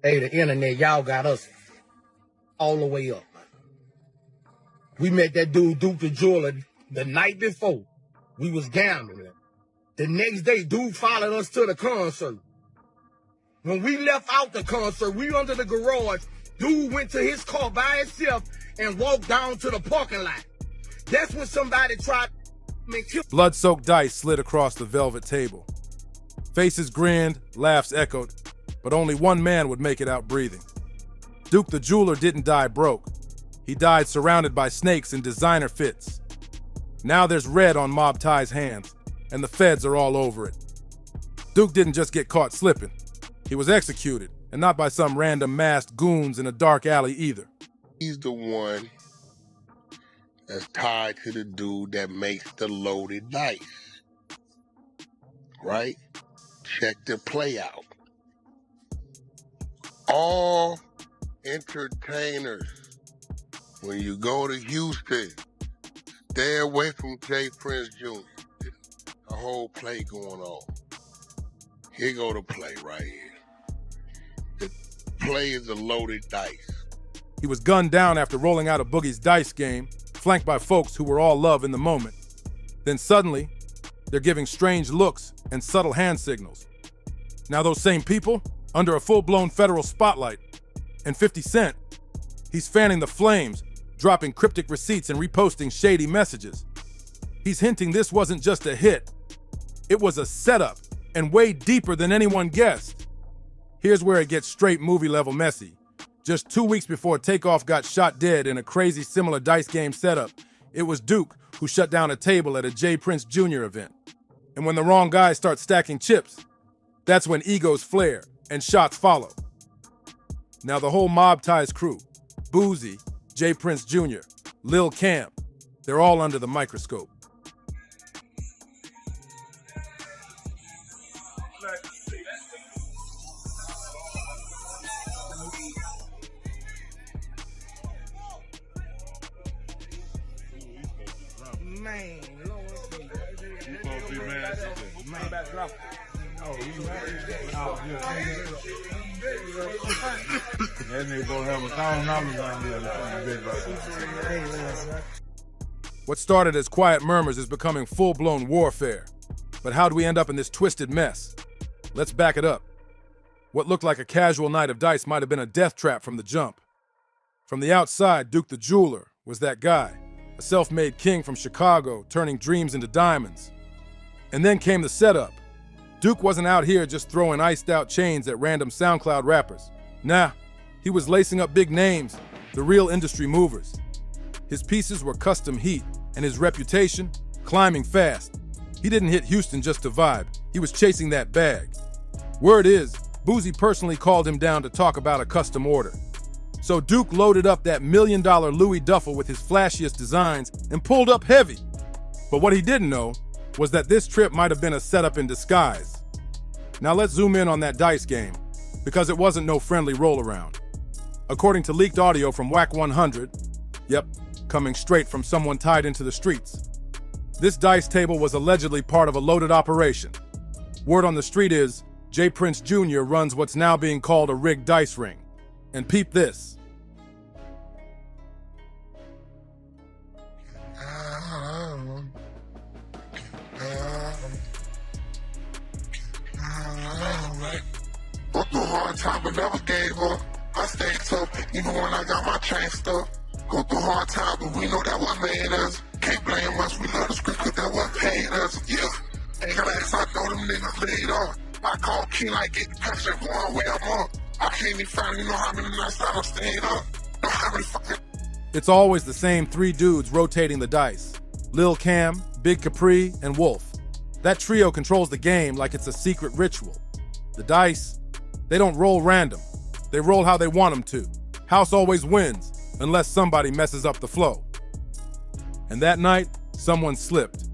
Hey, the internet, y'all got us all the way up. We met that dude, Duke the Jeweler, the night before. We was gambling. The next day, dude followed us to the concert. When we left out the concert, we under the garage, dude went to his car by himself and walked down to the parking lot. That's when somebody tried to kill. Blood-soaked dice slid across the velvet table. Faces grinned, laughs echoed, but only one man would make it out breathing. Duke the Jeweler didn't die broke. He died surrounded by snakes in designer fits. Now there's red on Mob Ty's hands, and the feds are all over it. Duke didn't just get caught slipping. He was executed, and not by some random masked goons in a dark alley either. He's the one that's tied to the dude that makes the loaded dice. Right? Check the play out. All entertainers, when you go to Houston, stay away from J. Prince Jr. A whole play going on. Here go the play right here. The play is a loaded dice. He was gunned down after rolling out a Boogie's dice game, flanked by folks who were all love in the moment. Then suddenly, they're giving strange looks and subtle hand signals. Now those same people, under a full-blown federal spotlight, and 50 Cent, he's fanning the flames, dropping cryptic receipts and reposting shady messages. He's hinting this wasn't just a hit, it was a setup, and way deeper than anyone guessed. Here's where it gets straight movie-level messy. Just 2 weeks before Takeoff got shot dead in a crazy similar dice game setup, it was Duke who shut down a table at a J. Prince Jr. event. And when the wrong guys start stacking chips, that's when egos flare and shots follow. Now the whole Mob Ties crew, Boosie, J. Prince Jr., Lil Cam, they're all under the microscope. Man, Lord, You supposed to be mad. man, back drop. Oh, you that nigga gonna have $1,000 on there. What started as quiet murmurs is becoming full-blown warfare. But how do we end up in this twisted mess? Let's back it up. What looked like a casual night of dice might have been a death trap from the jump. From the outside, Duke the Jeweler was that guy, a self-made king from Chicago, turning dreams into diamonds. And then came the setup. Duke wasn't out here just throwing iced-out chains at random SoundCloud rappers. Nah, he was lacing up big names, the real industry movers. His pieces were custom heat, and his reputation climbing fast. He didn't hit Houston just to vibe. He was chasing that bag. Word is, Boosie personally called him down to talk about a custom order. So Duke loaded up that $1 million Louis duffel with his flashiest designs and pulled up heavy. But what he didn't know was that this trip might have been a setup in disguise. Now let's zoom in on that dice game, because it wasn't no friendly roll-around. According to leaked audio from WAC 100, yep, coming straight from someone tied into the streets, this dice table was allegedly part of a loaded operation. Word on the street is, J. Prince Jr. runs what's now being called a rigged dice ring. And peep this. Went through a hard time but never gave up. I stayed tough, even when I got my chain stuck. Go through hard time, but we know that what made us. Can't blame us, we love the script, cause that what paid us. Yeah, ain't gonna ask, I know them niggas laid off. I call King, I get the passion going where I'm on. I can't even find, you know how many nights I don't stay up. Know how many fucking... It's always the same three dudes rotating the dice. Lil Cam, Big Capri, and Wolf. That trio controls the game like it's a secret ritual. The dice, they don't roll random. They roll how they want them to. House always wins, unless somebody messes up the flow. And that night, someone slipped.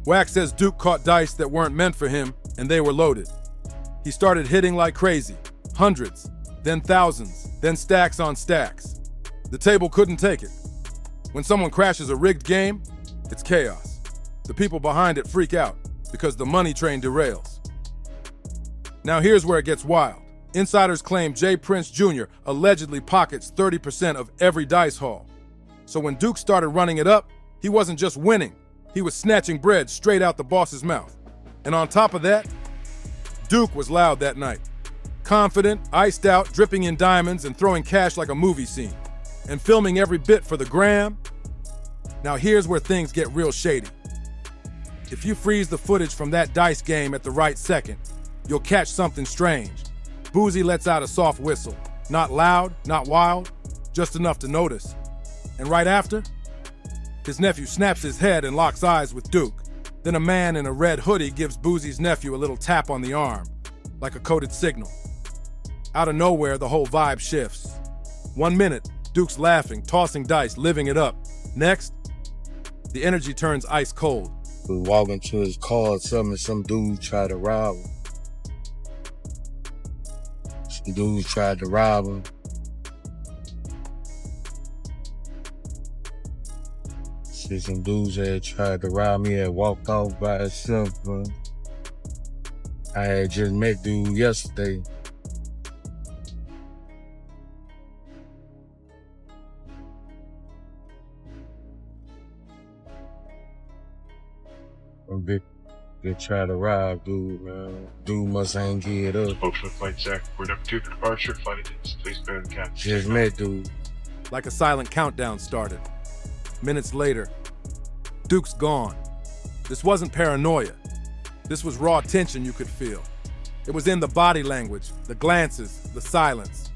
Wack says Duke caught dice that weren't meant for him, and they were loaded. He started hitting like crazy. Hundreds, then thousands, then stacks on stacks. The table couldn't take it. When someone crashes a rigged game, it's chaos. The people behind it freak out because the money train derails. Now here's where it gets wild. Insiders claim Jay Prince Jr. allegedly pockets 30% of every dice haul. So when Duke started running it up, he wasn't just winning, he was snatching bread straight out the boss's mouth. And on top of that, Duke was loud that night. Confident, iced out, dripping in diamonds, and throwing cash like a movie scene. And filming every bit for the gram. Now here's where things get real shady. If you freeze the footage from that dice game at the right second, you'll catch something strange. Boosie lets out a soft whistle. Not loud, not wild, just enough to notice. And right after, his nephew snaps his head and locks eyes with Duke. Then a man in a red hoodie gives Boosie's nephew a little tap on the arm, like a coded signal. Out of nowhere, the whole vibe shifts. 1 minute, Duke's laughing, tossing dice, living it up. Next, the energy turns ice cold. We walk into his car or something, and some dude tried to rob him. Some dudes tried to rob him. See, some dudes had tried to rob me and walked off by himself, bro. I had just met dude yesterday. They try to rob dude, man. Dude must ain't get up. Spoke for flight Jack. We're number 2 for departure. Flight attendants, please bear the captain. Just met dude. Like a silent countdown started. Minutes later, Duke's gone. This wasn't paranoia. This was raw tension you could feel. It was in the body language, the glances, the silence.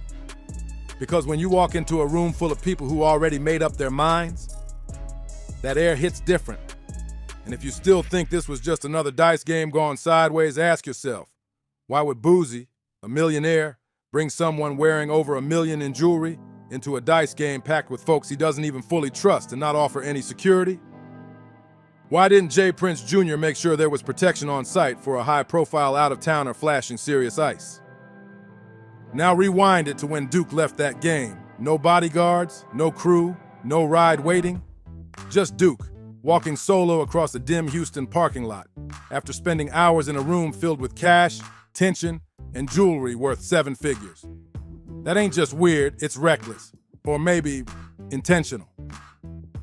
Because when you walk into a room full of people who already made up their minds, that air hits different. And if you still think this was just another dice game gone sideways, ask yourself, why would Boosie, a millionaire, bring someone wearing over $1 million in jewelry into a dice game packed with folks he doesn't even fully trust and not offer any security? Why didn't Jay Prince Jr. make sure there was protection on site for a high-profile out-of-towner flashing serious ice? Now rewind it to when Duke left that game. No bodyguards, no crew, no ride waiting, just Duke, walking solo across a dim Houston parking lot after spending hours in a room filled with cash, tension, and jewelry worth 7 figures. That ain't just weird, it's reckless, or maybe intentional.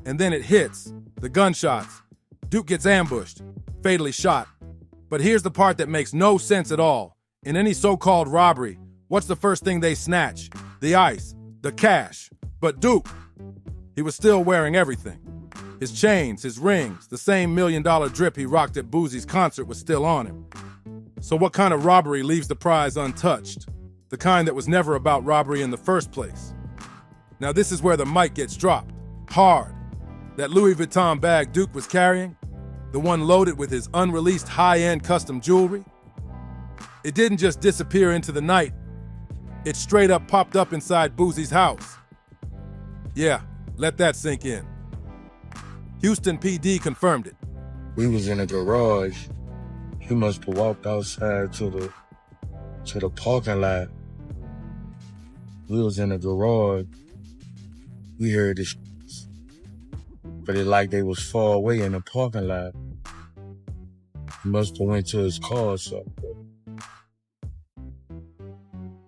And then it hits, the gunshots. Duke gets ambushed, fatally shot. But here's the part that makes no sense at all. In any so-called robbery, what's the first thing they snatch? The ice, the cash. But Duke, he was still wearing everything. His chains, his rings, the same $1 million drip he rocked at Boosie's concert was still on him. So what kind of robbery leaves the prize untouched? The kind that was never about robbery in the first place. Now this is where the mic gets dropped, hard. That Louis Vuitton bag Duke was carrying, the one loaded with his unreleased high-end custom jewelry, it didn't just disappear into the night, it straight up popped up inside Boosie's house. Yeah, let that sink in. Houston PD confirmed it. We was in a garage. He must have walked outside to the parking lot. We was in a garage. We heard this, but it like they was far away in the parking lot. He must have went to his car or something.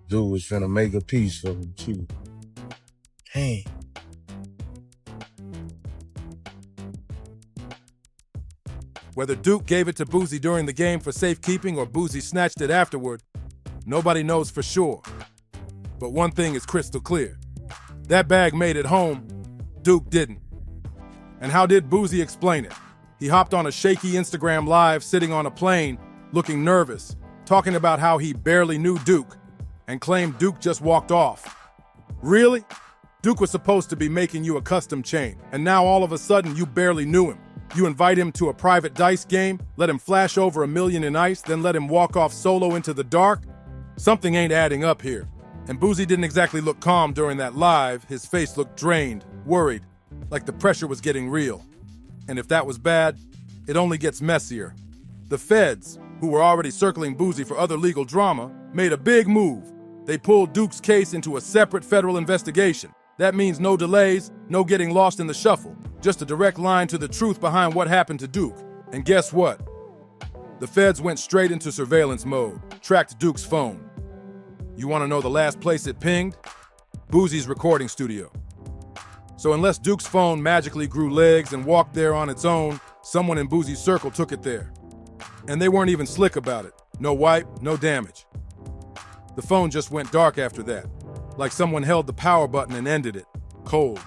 Dude was finna make a piece for him too. Dang. Whether Duke gave it to Boosie during the game for safekeeping or Boosie snatched it afterward, nobody knows for sure. But one thing is crystal clear. That bag made it home, Duke didn't. And how did Boosie explain it? He hopped on a shaky Instagram live sitting on a plane, looking nervous, talking about how he barely knew Duke, and claimed Duke just walked off. Really? Duke was supposed to be making you a custom chain, and now all of a sudden you barely knew him. You invite him to a private dice game, let him flash over $1 million in ice, then let him walk off solo into the dark? Something ain't adding up here. And Boosie didn't exactly look calm during that live. His face looked drained, worried, like the pressure was getting real. And if that was bad, it only gets messier. The feds, who were already circling Boosie for other legal drama, made a big move. They pulled Duke's case into a separate federal investigation. That means no delays, no getting lost in the shuffle. Just a direct line to the truth behind what happened to Duke. And guess what? The feds went straight into surveillance mode, tracked Duke's phone. You want to know the last place it pinged? Boosie's recording studio. So unless Duke's phone magically grew legs and walked there on its own, someone in Boosie's circle took it there. And they weren't even slick about it. No wipe, no damage. The phone just went dark after that, like someone held the power button and ended it, cold.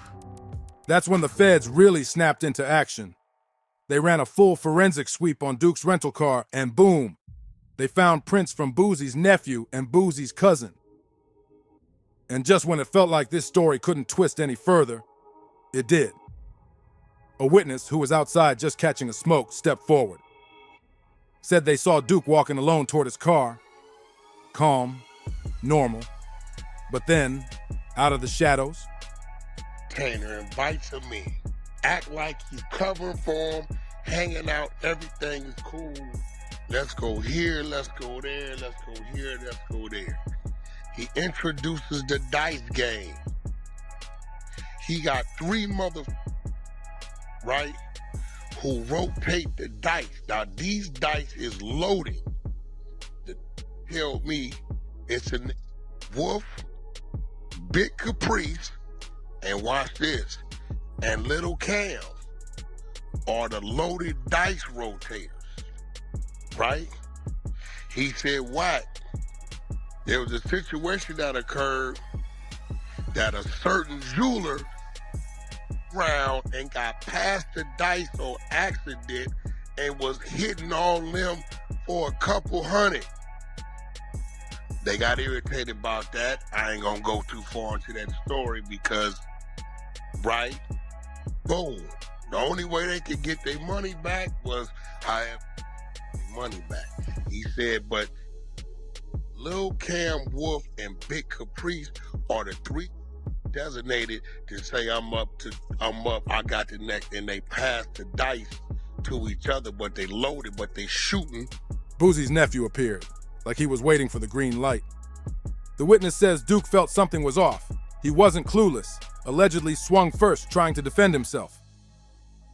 That's when the feds really snapped into action. They ran a full forensic sweep on Duke's rental car, and boom, they found prints from Boosie's nephew and Boosie's cousin. And just when it felt like this story couldn't twist any further, it did. A witness who was outside just catching a smoke stepped forward. Said they saw Duke walking alone toward his car. Calm, normal. But then, out of the shadows, Tanner invites him in. Act like he's covering for him, hanging out, everything is cool. Let's go here, let's go there, let's go here, let's go there. He introduces the dice game. He got 3 right, who rotate the dice. Now these dice is loaded. Tell me it's a Wolf, Big Caprice, and watch this, and Little Cam are the loaded dice rotators, right? He said what? There was a situation that occurred that a certain jeweler round and got past the dice on accident and was hitting on them for a couple hundred. They got irritated about that. I ain't gonna go too far into that story because, right, boom. The only way they could get their money back was however money back. He said, but Lil Cam, Wolf, and Big Caprice are the 3 designated to say I'm up, I got the next, and they pass the dice to each other, but they loaded, but they shooting. Boosie's nephew appeared, like he was waiting for the green light. The witness says Duke felt something was off. He wasn't clueless, allegedly swung first, trying to defend himself.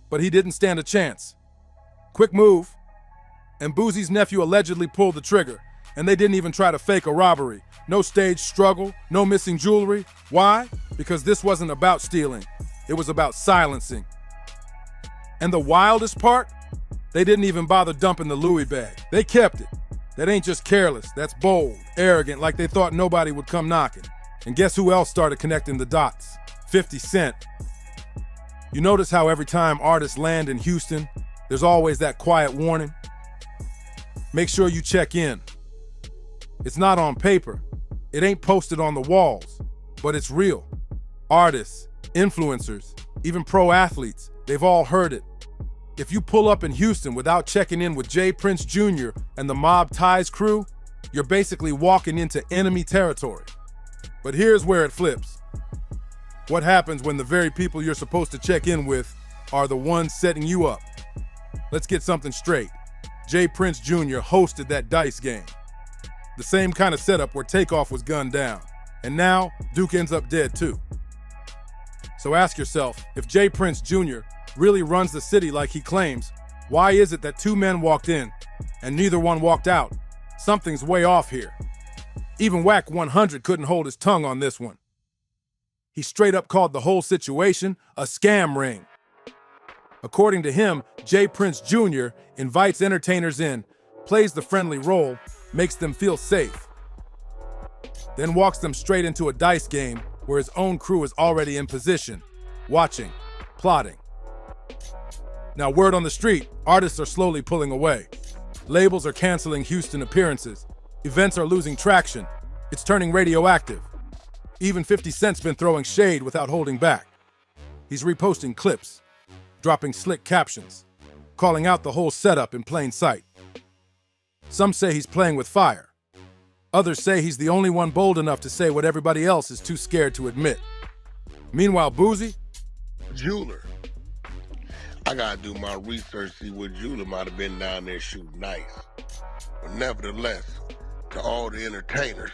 But he didn't stand a chance. Quick move, and Boosie's nephew allegedly pulled the trigger, and they didn't even try to fake a robbery. No stage struggle, no missing jewelry. Why? Because this wasn't about stealing. It was about silencing. And the wildest part? They didn't even bother dumping the Louis bag. They kept it. That ain't just careless, that's bold, arrogant, like they thought nobody would come knocking. And guess who else started connecting the dots? 50 Cent. You notice how every time artists land in Houston, there's always that quiet warning? Make sure you check in. It's not on paper. It ain't posted on the walls, but it's real. Artists, influencers, even pro athletes, they've all heard it. If you pull up in Houston without checking in with J. Prince Jr. and the Mob Ties crew, you're basically walking into enemy territory. But here's where it flips. What happens when the very people you're supposed to check in with are the ones setting you up? Let's get something straight. J. Prince Jr. hosted that dice game. The same kind of setup where Takeoff was gunned down. And now, Duke ends up dead too. So ask yourself, if J. Prince Jr. really runs the city like he claims, why is it that 2 men walked in and neither one walked out? Something's way off here. Even Whack 100 couldn't hold his tongue on this one. He straight up called the whole situation a scam ring. According to him, J. Prince Jr. invites entertainers in, plays the friendly role, makes them feel safe, then walks them straight into a dice game where his own crew is already in position, watching, plotting. Now, word on the street, artists are slowly pulling away. Labels are canceling Houston appearances. Events are losing traction. It's turning radioactive. Even 50 Cent's been throwing shade without holding back. He's reposting clips, dropping slick captions, calling out the whole setup in plain sight. Some say he's playing with fire. Others say he's the only one bold enough to say what everybody else is too scared to admit. Meanwhile, Boosie? Jeweler. I gotta do my research, see what jeweler might have been down there shooting dice. But nevertheless, to all the entertainers,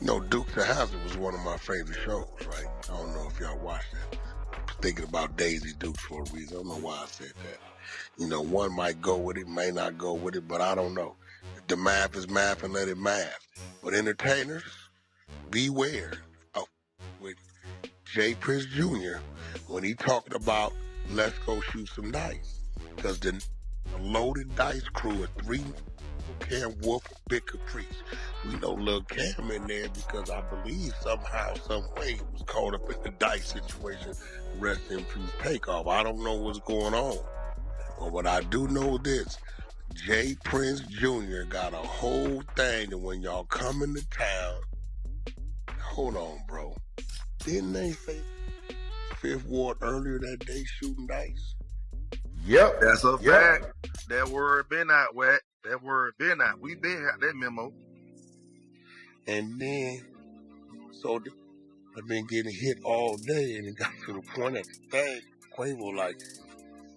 you know, Dukes of Hazzard was one of my favorite shows, right? I don't know if y'all watched that. I'm thinking about Daisy Dukes for a reason. I don't know why I said that. You know, one might go with it, may not go with it, but I don't know. The math is math and let it math. But entertainers, beware. Oh, with Jay Prince Jr., when he talking about let's go shoot some dice. Because the loaded dice crew at 3 Cam Wolf, Big Caprice. We know Lil Cam in there because I believe somehow, some way he was caught up in the dice situation. Rest in peace, Takeoff. I don't know what's going on. But what I do know this, Jay Prince Jr. got a whole thing that when y'all come into town, hold on, bro. Didn't they say Fifth Ward earlier that day shooting dice? Yep. That's a fact. That word been out, Wet. That word been out. We been had that memo. And then, so I've been getting hit all day, and it got to the point that the thing, Quavo like,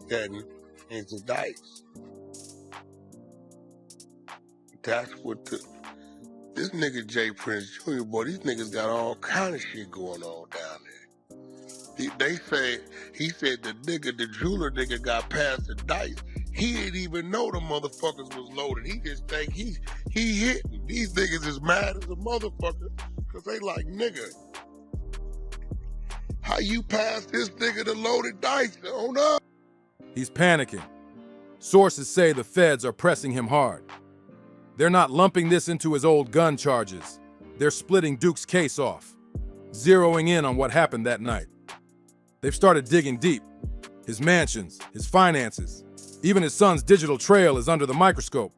getting into dice. That's what this nigga Jay Prince Jr., boy, these niggas got all kind of shit going on down there. He said the jeweler nigga got past the dice. He didn't even know the motherfuckers was loaded. He just think he hitting. These niggas is mad as a motherfucker because they like, nigga, how you pass this nigga the loaded dice? Hold up. He's panicking. Sources say the feds are pressing him hard. They're not lumping this into his old gun charges. They're splitting Duke's case off, zeroing in on what happened that night. They've started digging deep. His mansions, his finances, even his son's digital trail is under the microscope.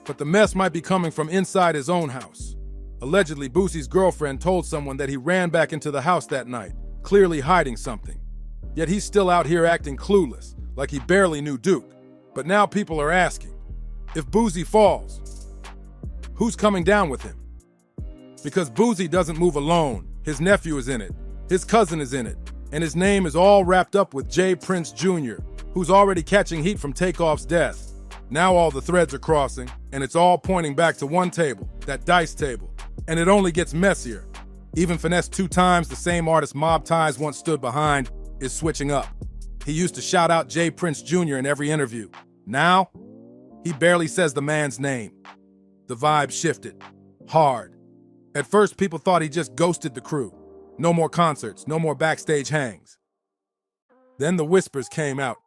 But the mess might be coming from inside his own house. Allegedly, Boosie's girlfriend told someone that he ran back into the house that night, clearly hiding something. Yet he's still out here acting clueless, like he barely knew Duke. But now people are asking, if Boosie falls, who's coming down with him? Because Boosie doesn't move alone. His nephew is in it, his cousin is in it, and his name is all wrapped up with Jay Prince Jr., who's already catching heat from Takeoff's death. Now all the threads are crossing, and it's all pointing back to one table, that dice table. And it only gets messier. Even Finesse 2 times, the same artist Mob Ties once stood behind, is switching up. He used to shout out Jay Prince Jr. in every interview. Now, he barely says the man's name. The vibe shifted. Hard. At first, people thought he just ghosted the crew. No more concerts, no more backstage hangs. Then the whispers came out.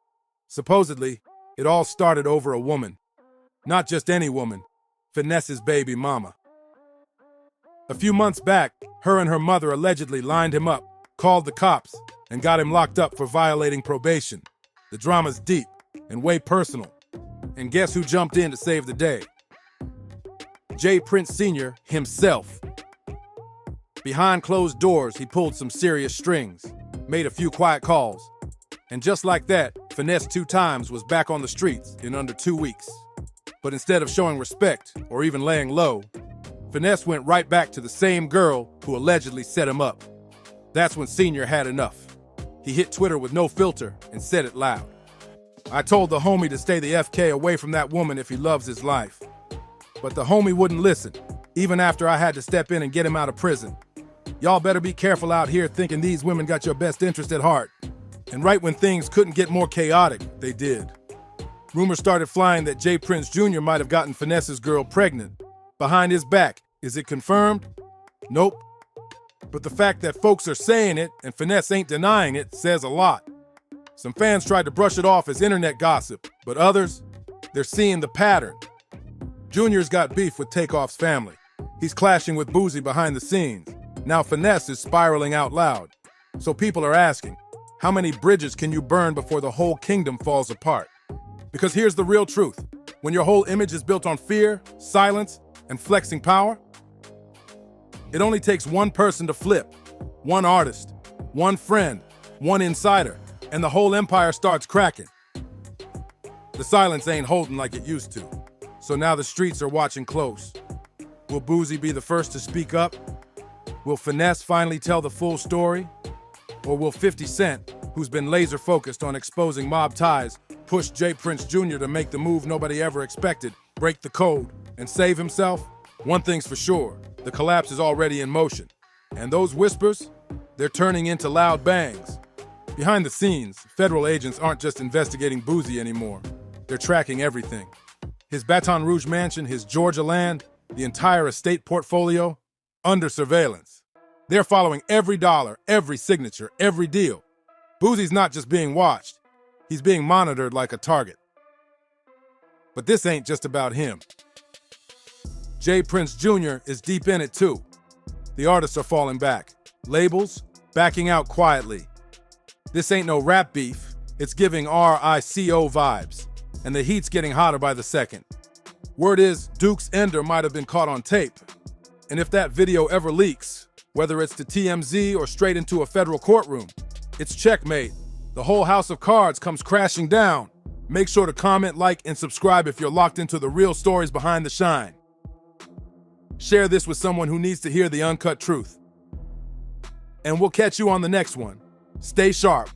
Supposedly, it all started over a woman. Not just any woman, Finesse's baby mama. A few months back, her and her mother allegedly lined him up, called the cops, and got him locked up for violating probation. The drama's deep and way personal. And guess who jumped in to save the day? Jay Prince Sr. himself. Behind closed doors, he pulled some serious strings, made a few quiet calls. And just like that, Finesse 2 times was back on the streets in under 2 weeks. But instead of showing respect or even laying low, Finesse went right back to the same girl who allegedly set him up. That's when Senior had enough. He hit Twitter with no filter and said it loud. I told the homie to stay the FK away from that woman if he loves his life. But the homie wouldn't listen, even after I had to step in and get him out of prison. Y'all better be careful out here thinking these women got your best interest at heart. And right when things couldn't get more chaotic, they did. Rumors started flying that Jay Prince Jr. might have gotten Finesse's girl pregnant. Behind his back, is it confirmed? Nope. But the fact that folks are saying it and Finesse ain't denying it says a lot. Some fans tried to brush it off as internet gossip, but others, they're seeing the pattern. Junior's got beef with Takeoff's family. He's clashing with Boosie behind the scenes. Now Finesse is spiraling out loud. So people are asking, how many bridges can you burn before the whole kingdom falls apart? Because here's the real truth. When your whole image is built on fear, silence, and flexing power, it only takes one person to flip, one artist, one friend, one insider, and the whole empire starts cracking. The silence ain't holding like it used to. So now the streets are watching close. Will Boosie be the first to speak up? Will Finesse finally tell the full story? Or will 50 Cent, who's been laser focused on exposing Mob Ties, push Jay Prince Jr. to make the move nobody ever expected, break the code, and save himself? One thing's for sure, the collapse is already in motion. And those whispers, they're turning into loud bangs. Behind the scenes, federal agents aren't just investigating Boosie anymore. They're tracking everything. His Baton Rouge mansion, his Georgia land, the entire estate portfolio, under surveillance. They're following every dollar, every signature, every deal. Boosie's not just being watched, he's being monitored like a target. But this ain't just about him. Jay Prince Jr. is deep in it too. The artists are falling back. Labels, backing out quietly. This ain't no rap beef, it's giving RICO vibes. And the heat's getting hotter by the second. Word is, Duke's ender might have been caught on tape. And if that video ever leaks, whether it's to TMZ or straight into a federal courtroom, it's checkmate. The whole house of cards comes crashing down. Make sure to comment, like, and subscribe if you're locked into the real stories behind the shine. Share this with someone who needs to hear the uncut truth. And we'll catch you on the next one. Stay sharp.